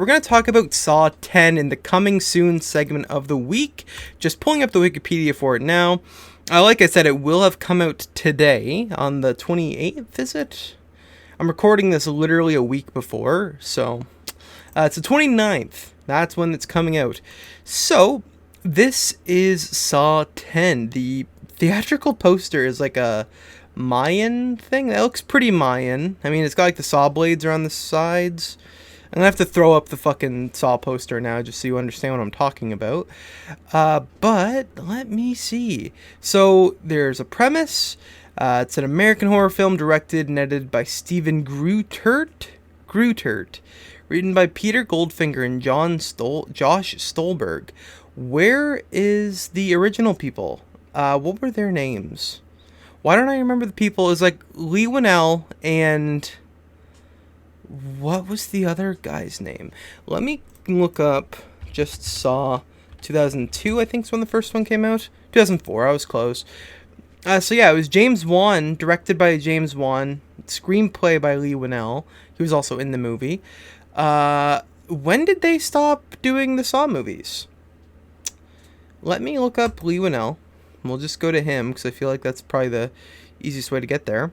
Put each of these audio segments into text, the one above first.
We're going to talk about Saw 10 in the coming soon segment of the week. Just pulling up the Wikipedia for it now. Like I said, it will have come out today on the 28th, is it? I'm recording this literally a week before, so it's the 29th. That's when it's coming out. So, this is Saw 10. The theatrical poster is like a Mayan thing. That looks pretty Mayan. I mean, it's got like the saw blades around the sides. I'm going to have to throw up the fucking Saw poster now just so you understand what I'm talking about. But let me see. So there's a premise. It's an American horror film directed and edited by Stephen Grutert. Written by Peter Goldfinger and Josh Stolberg. Where is the original people? What were their names? Why don't I remember the people? It was like Lee Winnell and... what was the other guy's name? Let me look up. Just Saw 2002, I think is when the first one came out. 2004, I was close. So yeah, it was James Wan, directed by James Wan, screenplay by Lee Winnell. He was also in the movie. When did they stop doing the Saw movies? Let me look up Lee Winnell. We'll just go to him because I feel like that's probably the easiest way to get there.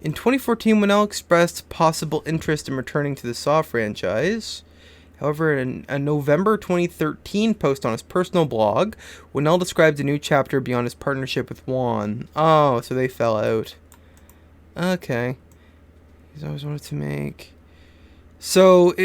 In 2014, Winnell expressed possible interest in returning to the Saw franchise. However, in a November 2013 post on his personal blog, Winnell described a new chapter beyond his partnership with Wan. Oh, so they fell out. Okay. He's always wanted to make... So,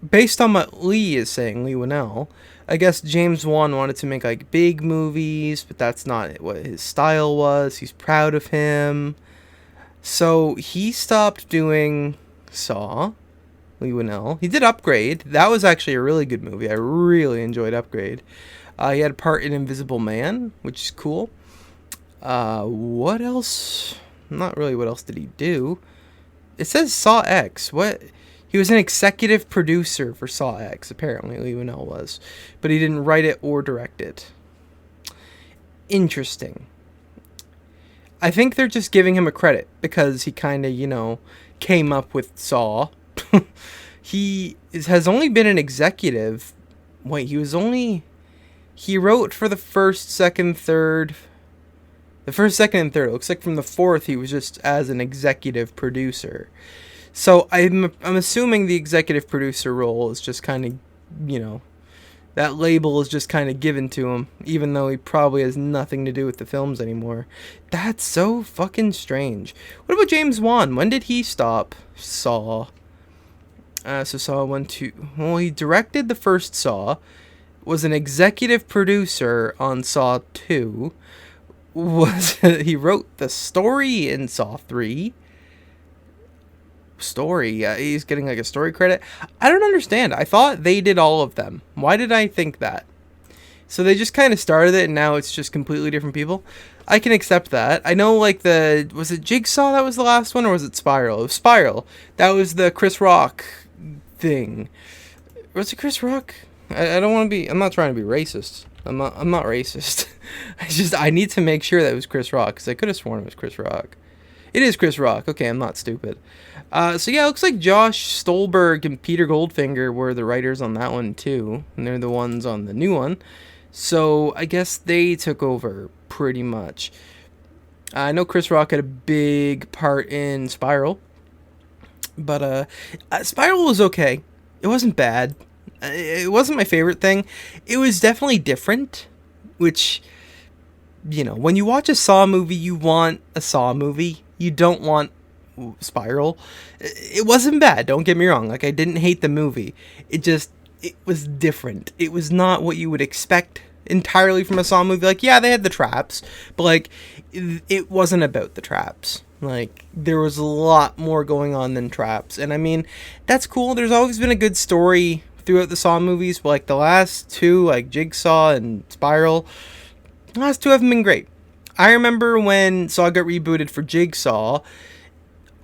based on what Lee is saying, Lee Winnell, I guess James Wan wanted to make, like, big movies, but that's not what his style was. He's proud of him. So, he stopped doing Saw, Lee Winnell. He did Upgrade. That was actually a really good movie. I really enjoyed Upgrade. He had a part in Invisible Man, which is cool. What else? Not really what else did he do. It says Saw X. What? He was an executive producer for Saw X, apparently, Lee Winnell was. But he didn't write it or direct it. Interesting. I think they're just giving him a credit because he kind of, came up with Saw. He has only been an executive. Wait, he wrote for the first, second, third. The first, second, and third. It looks like from the fourth he was just as an executive producer. So I'm assuming the executive producer role is just kind of, that label is just kind of given to him, even though he probably has nothing to do with the films anymore. That's so fucking strange. What about James Wan? When did he stop Saw? So Saw 1, 2... Well, he directed the first Saw, was an executive producer on Saw 2, he wrote the story in Saw 3. Story, he's getting like a story credit. I don't understand. I thought they did all of them. Why did I think that? So they just kind of started it and now it's just completely different people. I can accept that. I know, like, was it Jigsaw that was the last one, or was it Spiral? It was Spiral. That was the Chris Rock thing. Was it Chris Rock? I don't want to be... I'm not trying to be racist. I'm not racist. I need to make sure that it was Chris Rock, because I could have sworn it was Chris Rock. It is Chris Rock. Okay, I'm not stupid. So yeah, it looks like Josh Stolberg and Peter Goldfinger were the writers on that one too, and they're the ones on the new one. So I guess they took over pretty much. I know Chris Rock had a big part in Spiral, but Spiral was okay. It wasn't bad. It wasn't my favorite thing. It was definitely different, which, when you watch a Saw movie, you want a Saw movie. You don't want Spiral. It wasn't bad, don't get me wrong. Like, I didn't hate the movie. It was different. It was not what you would expect entirely from a Saw movie. Like, yeah, they had the traps, but, like, it wasn't about the traps. Like, there was a lot more going on than traps. And, I mean, that's cool. There's always been a good story throughout the Saw movies, but, like, the last two, like, Jigsaw and Spiral, the last two haven't been great. I remember when Saw got rebooted for Jigsaw,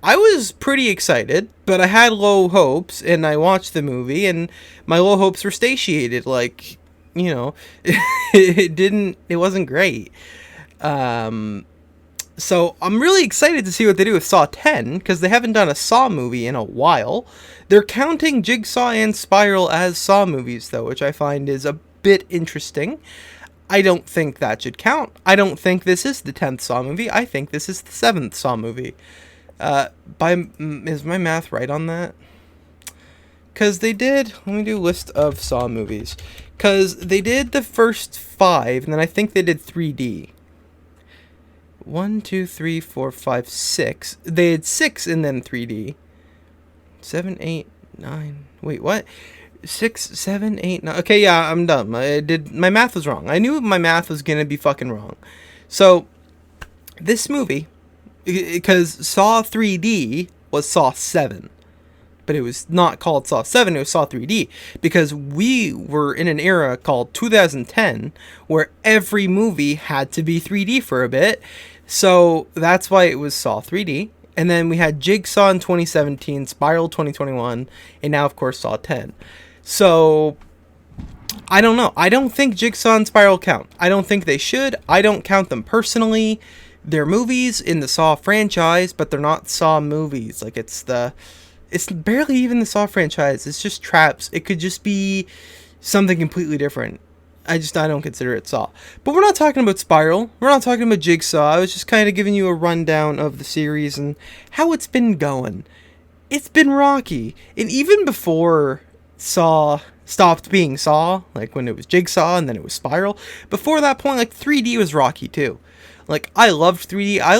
I was pretty excited, but I had low hopes, and I watched the movie, and my low hopes were satiated. Like, it wasn't great. So I'm really excited to see what they do with Saw 10, because they haven't done a Saw movie in a while. They're counting Jigsaw and Spiral as Saw movies, though, which I find is a bit interesting. I don't think that should count. I don't think this is the 10th Saw movie. I think this is the 7th Saw movie. Is my math right on that? Because they did... Let me do a list of Saw movies. Because they did the first 5, and then I think they did 3D. 1, 2, 3, 4, 5, 6. They had 6 and then 3D. 7, 8, 9. Wait, what? 6, 7, 8, 9. Okay, yeah, I'm dumb. My math was wrong. I knew my math was gonna be fucking wrong. So, this movie, because Saw 3D was Saw 7. But it was not called Saw 7, it was Saw 3D. Because we were in an era called 2010, where every movie had to be 3D for a bit. So that's why it was Saw 3D. And then we had Jigsaw in 2017, Spiral 2021, and now, of course, Saw 10. So, I don't know. I don't think Jigsaw and Spiral count. I don't think they should. I don't count them personally. They're movies in the Saw franchise, but they're not Saw movies. Like, it's barely even the Saw franchise. It's just traps. It could just be something completely different. I don't consider it Saw. But we're not talking about Spiral. We're not talking about Jigsaw. I was just kind of giving you a rundown of the series and how it's been going. It's been rocky. And even before Saw stopped being Saw, like when it was Jigsaw and then it was Spiral, before that point, like 3D was rocky too. Like, I loved 3D. I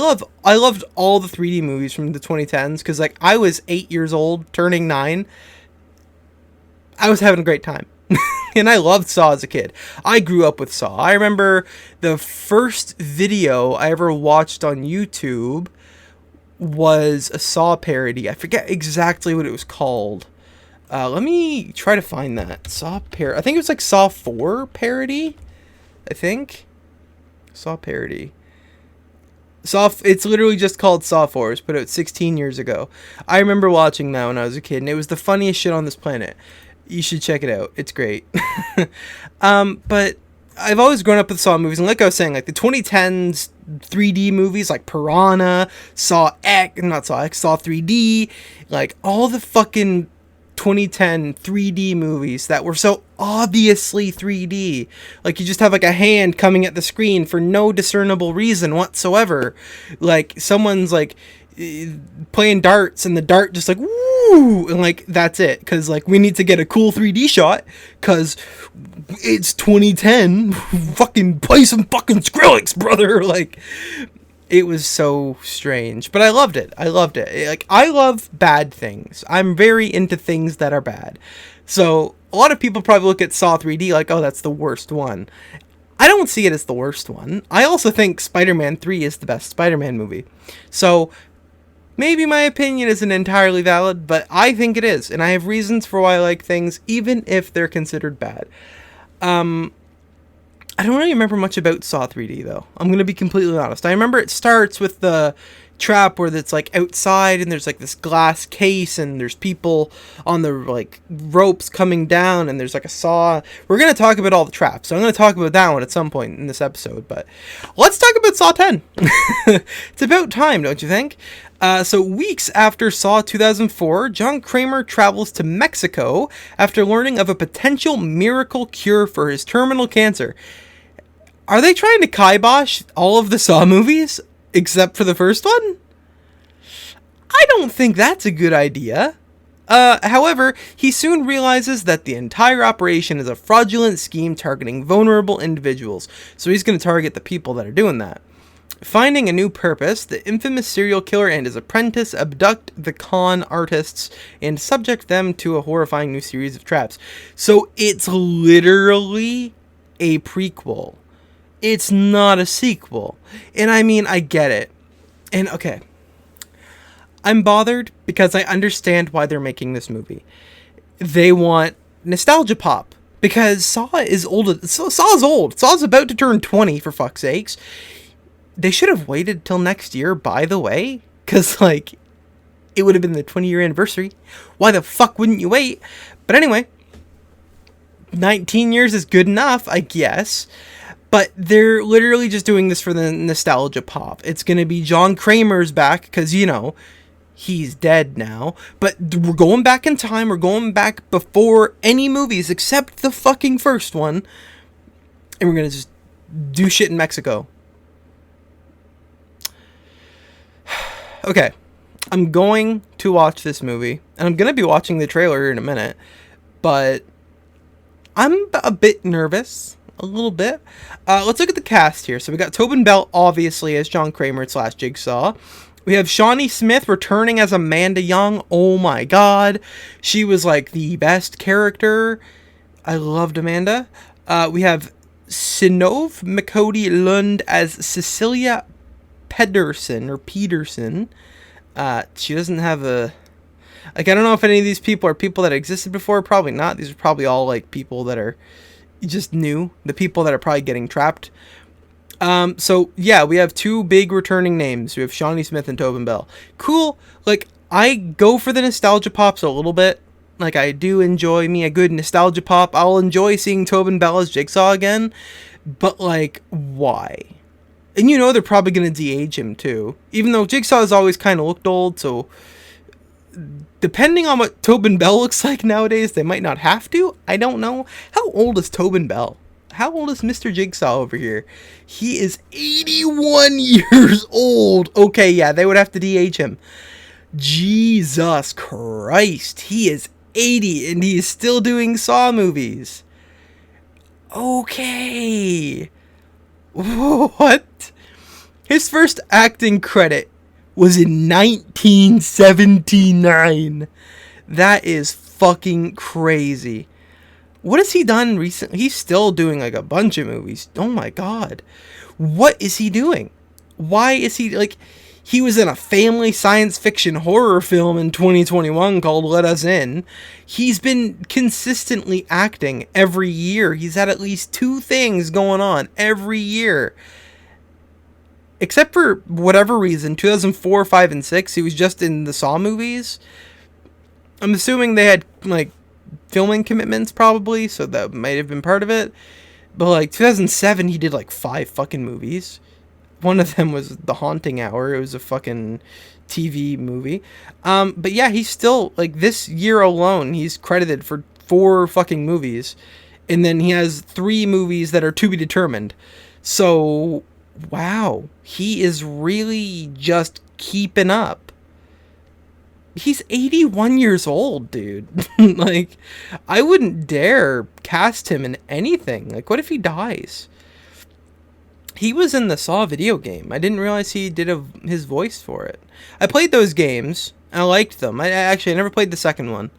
loved all the 3D movies from the 2010s because, like, I was 8 years old, turning 9. I was having a great time. And I loved Saw as a kid. I grew up with Saw. I remember the first video I ever watched on YouTube was a Saw parody. I forget exactly what it was called. Let me try to find that. Saw parody. I think it was like Saw 4 parody. I think. Saw parody. It's literally just called Saw 4. It was put out 16 years ago. I remember watching that when I was a kid, and it was the funniest shit on this planet. You should check it out. It's great. But I've always grown up with Saw movies, and like I was saying, like the 2010s 3D movies, like Piranha, Saw 3D, like all the fucking 2010 3D movies that were so obviously 3D. Like, you just have like a hand coming at the screen for no discernible reason whatsoever. Like, someone's like playing darts and the dart just like woo, and like that's it, because like we need to get a cool 3D shot because it's 2010. Fucking play some fucking Skrillex, brother. Like, it was so strange, but I loved it. Like, I love bad things. I'm very into things that are bad. So a lot of people probably look at Saw 3D like, oh, that's the worst one. I don't see it as the worst one. I also think Spider-Man 3 is the best Spider-Man movie. So maybe my opinion isn't entirely valid, but I think it is. And I have reasons for why I like things, even if they're considered bad. I don't really remember much about Saw 3D, though. I'm going to be completely honest. I remember it starts with the trap where it's like outside and there's like this glass case and there's people on the like ropes coming down and there's like a saw. We're going to talk about all the traps. So I'm going to talk about that one at some point in this episode, but let's talk about Saw 10. It's about time, don't you think? So weeks after Saw 2004, John Kramer travels to Mexico after learning of a potential miracle cure for his terminal cancer. Are they trying to kibosh all of the Saw movies except for the first one? I don't think that's a good idea. However, he soon realizes that the entire operation is a fraudulent scheme targeting vulnerable individuals, so he's going to target the people that are doing that. Finding a new purpose, the infamous serial killer and his apprentice abduct the con artists and subject them to a horrifying new series of traps. So it's literally a prequel. It's not a sequel. And I mean, I get it. And okay, I'm bothered because I understand why they're making this movie. They want nostalgia pop. Because Saw is old. Saw is old. Saw's about to turn 20, for fuck's sakes. They should have waited till next year, by the way. Because, like, it would have been the 20-year anniversary. Why the fuck wouldn't you wait? But anyway, 19 years is good enough, I guess. But they're literally just doing this for the nostalgia pop. It's going to be John Kramer's back because, you know, he's dead now. But we're going back in time. We're going back before any movies except the fucking first one. And we're going to just do shit in Mexico. Okay. I'm going to watch this movie. And I'm going to be watching the trailer here in a minute. But I'm a bit nervous. A little bit. Let's look at the cast here. So we got Tobin Bell, obviously, as John Kramer / Jigsaw. We have Shawnee Smith returning as Amanda Young. Oh my god. She was like the best character. I loved Amanda. We have Synnøve Macody Lund as Cecilia Pedersen. She doesn't have a... Like, I don't know if any of these people are people that existed before. Probably not. These are probably all like people that are just new. The people that are probably getting trapped. So yeah, we have two big returning names. We have Shawnee Smith and Tobin Bell. Cool. Like, I go for the nostalgia pops a little bit. Like, I do enjoy me a good nostalgia pop. I'll enjoy seeing Tobin Bell as Jigsaw again. But, like, why? And you know they're probably going to de-age him, too. Even though Jigsaw has always kind of looked old, so... Depending on what Tobin Bell looks like nowadays, they might not have to. I don't know. How old is Tobin Bell? How old is Mr. Jigsaw over here? He is 81 years old. Okay, yeah, they would have to de-age him. Jesus Christ. He is 80 and he is still doing Saw movies. Okay. What? His first acting credit was in 1979. That is fucking crazy. What has he done recently? He's still doing like a bunch of movies. Oh my god. What is he doing? Why is he like... He was in a family science fiction horror film in 2021 called Let Us In. He's been consistently acting every year. He's had at least 2 things going on every year. Except for whatever reason, 2004, 5, and 6, he was just in the Saw movies. I'm assuming they had, like, filming commitments, probably, so that might have been part of it. But, like, 2007, he did, like, 5 fucking movies. One of them was The Haunting Hour. It was a fucking TV movie. But, yeah, he's still, like, this year alone, he's credited for 4 fucking movies. And then he has 3 movies that are to be determined. So... wow, he is really just keeping up. He's 81 years old, dude. Like, I wouldn't dare cast him in anything. Like, what if he dies? He was in the Saw video game. I didn't realize he did his voice for it. I played those games. I liked them. I never played the second one.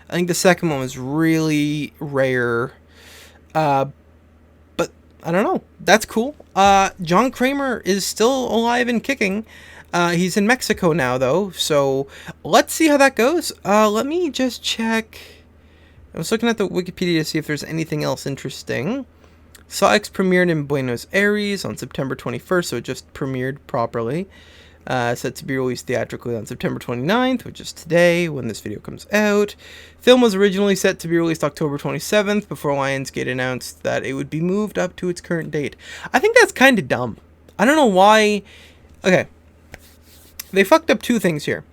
I think the second one was really rare. I don't know. That's cool. John Kramer is still alive and kicking. He's in Mexico now, though. So let's see how that goes. Let me just check. I was looking at the Wikipedia to see if there's anything else interesting. Saw X premiered in Buenos Aires on September 21st, so it just premiered properly. Set to be released theatrically on September 29th, which is today when this video comes out. Film was originally set to be released October 27th before Lionsgate announced that it would be moved up to its current date. I think that's kind of dumb. I don't know why. Okay. They fucked up 2 things here.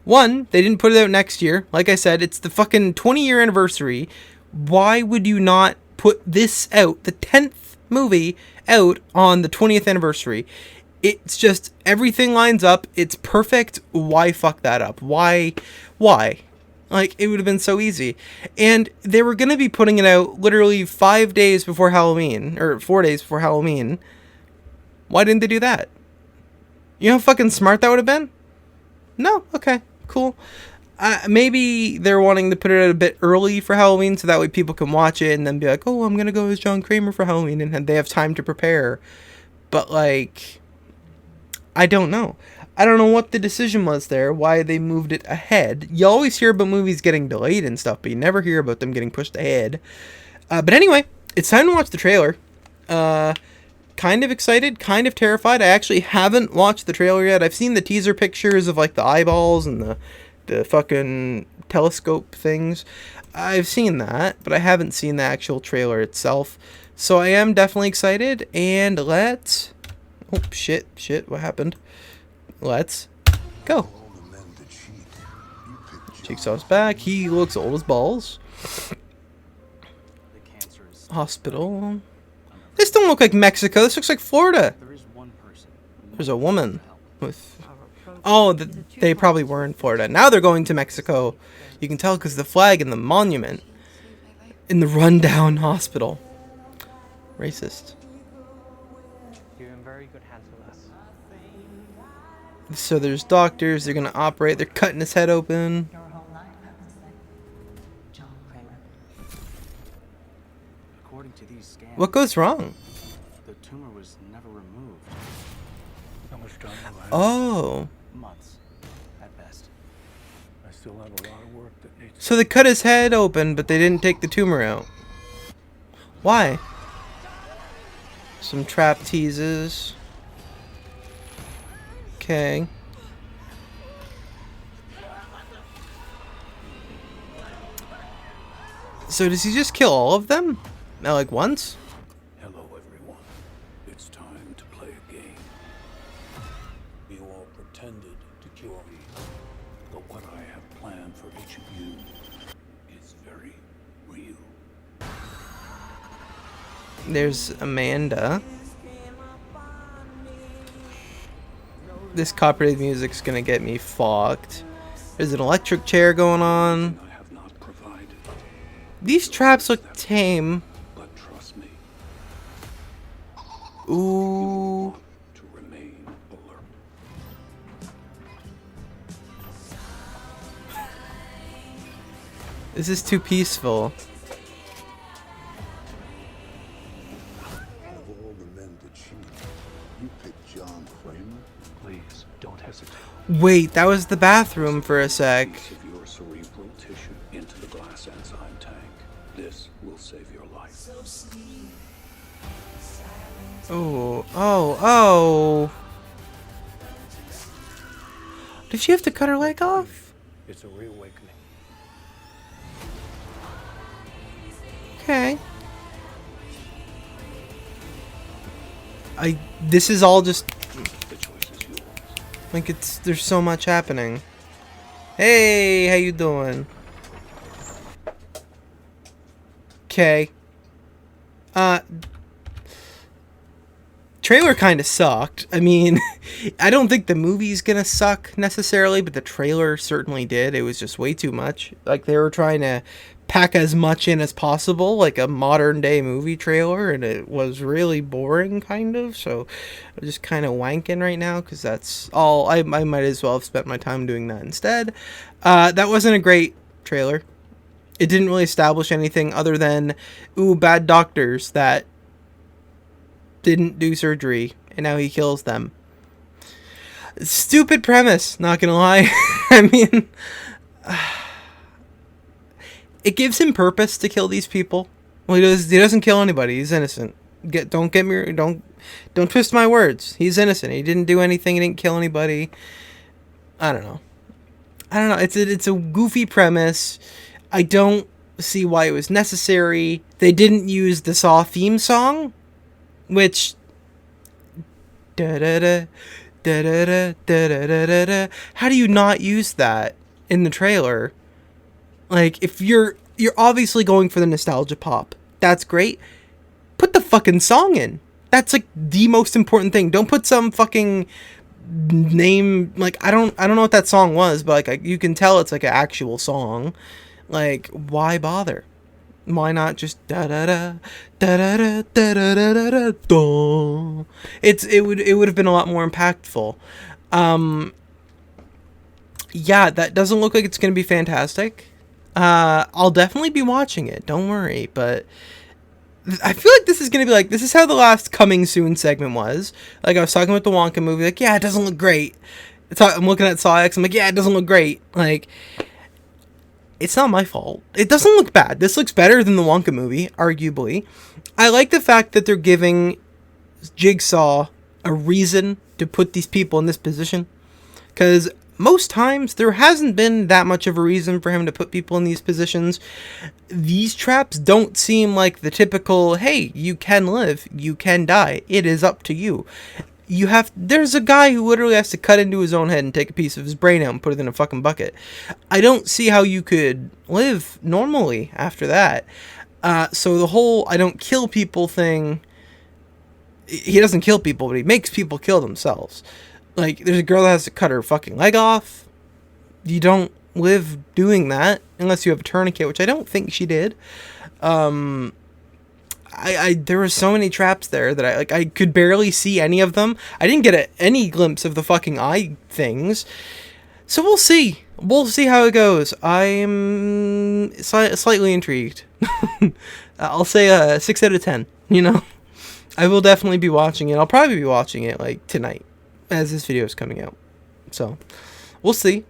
One, they didn't put it out next year. Like I said, it's the fucking 20-year anniversary. Why would you not put this out, the 10th movie, out on the 20th anniversary? It's just, everything lines up. It's perfect. Why fuck that up? Why? Like, it would have been so easy. And they were going to be putting it out literally 5 days before Halloween, or 4 days before Halloween. Why didn't they do that? You know how fucking smart that would have been? No? Okay, cool. Maybe they're wanting to put it out a bit early for Halloween so that way people can watch it and then be like, oh, I'm going to go as John Kramer for Halloween, and they have time to prepare. But, like... I don't know. I don't know what the decision was there, why they moved it ahead. You always hear about movies getting delayed and stuff, but you never hear about them getting pushed ahead. But anyway, it's time to watch the trailer. Kind of excited, kind of terrified. I actually haven't watched the trailer yet. I've seen the teaser pictures of, like, the eyeballs and the fucking telescope things. I've seen that, but I haven't seen the actual trailer itself. So I am definitely excited, and let's... Oh, shit, what happened? Let's go. Jigsaw's back. He looks old as balls. Hospital. This don't look like Mexico. This looks like Florida. There's a woman with... Oh, they probably were in Florida. Now they're going to Mexico. You can tell because the flag and the monument in the rundown hospital. Racist. You're in very good hands with us. So there's doctors. They're gonna operate. They're cutting his head open. Your whole life, I would say. John Kramer. According to these scans, What goes wrong? the tumor was never removed. How much time do I have? Oh. Months, at best. I still have a lot of work that needs. So they cut his head open, but they didn't take the tumor out. Why? Some trap teases. Okay. So does he just kill all of them? Like once? Hello, everyone. It's time to play a game. You all pretended to join, but what I have planned for each of you is very real. There's Amanda. This copyrighted music's gonna get me fucked. There's an electric chair going on. I have not provided, These traps look tame. but trust me, Ooh. want to remain alert. This is too peaceful. Of all the men to cheat, you picked John Kramer? Please don't hesitate. Wait, that was the bathroom for a sec. Piece of your cerebral tissue into the glass enzyme tank. This will save your life. Oh. Did she have to cut her leg off? It's a reawakening. Okay. This is all just The choice is yours. like there's so much happening. Hey, how you doing? Okay. Trailer kind of sucked. I mean, I don't think the movie's gonna suck necessarily, but the trailer certainly did. It was just way too much. Like they were trying to pack as much in as possible, like a modern day movie trailer, and it was really boring, kind of. So I'm just kind of wanking right now because that's all. I might as well have spent my time doing that instead. That wasn't a great trailer. It didn't really establish anything other than, ooh, bad doctors that didn't do surgery, and now he kills them. Stupid premise, not gonna lie. I mean, it gives him purpose to kill these people. Well, he doesn't kill anybody. He's innocent. Don't twist my words. He's innocent. He didn't do anything. He didn't kill anybody. I don't know. It's a goofy premise. I don't see why it was necessary. They didn't use the Saw theme song, which da da da da da da da da da. How do you not use that in the trailer? Like, if you're obviously going for the nostalgia pop, that's great. Put the fucking song in. That's like the most important thing. Don't put some fucking name, like I don't know what that song was, but like you can tell it's like an actual song. Like, why bother? Why not just da da da da da da da da da da da da? It would have been a lot more impactful. Yeah, that doesn't look like it's gonna be fantastic. I'll definitely be watching it. Don't worry, but I feel like this is gonna be like, this is how the last coming soon segment was. Like I was talking about the Wonka movie, like, yeah, it doesn't look great. I'm looking at Saw X, I'm like, yeah, it doesn't look great. Like, it's not my fault. It doesn't look bad. This looks better than the Wonka movie, arguably. I like the fact that they're giving Jigsaw a reason to put these people in this position. Because most times there hasn't been that much of a reason for him to put people in these positions. These traps don't seem like the typical, hey, you can live, you can die, it is up to you. There's a guy who literally has to cut into his own head and take a piece of his brain out and put it in a fucking bucket. I don't see how you could live normally after that. So the whole I don't kill people thing, he doesn't kill people, but he makes people kill themselves. Like, there's a girl that has to cut her fucking leg off. You don't live doing that unless you have a tourniquet, which I don't think she did. There were so many traps there that I could barely see any of them. I didn't get any glimpse of the fucking eye things. So we'll see. We'll see how it goes. I'm slightly intrigued. I'll say a 6 out of 10, you know? I will definitely be watching it. I'll probably be watching it, like, tonight, as this video is coming out. So, we'll see.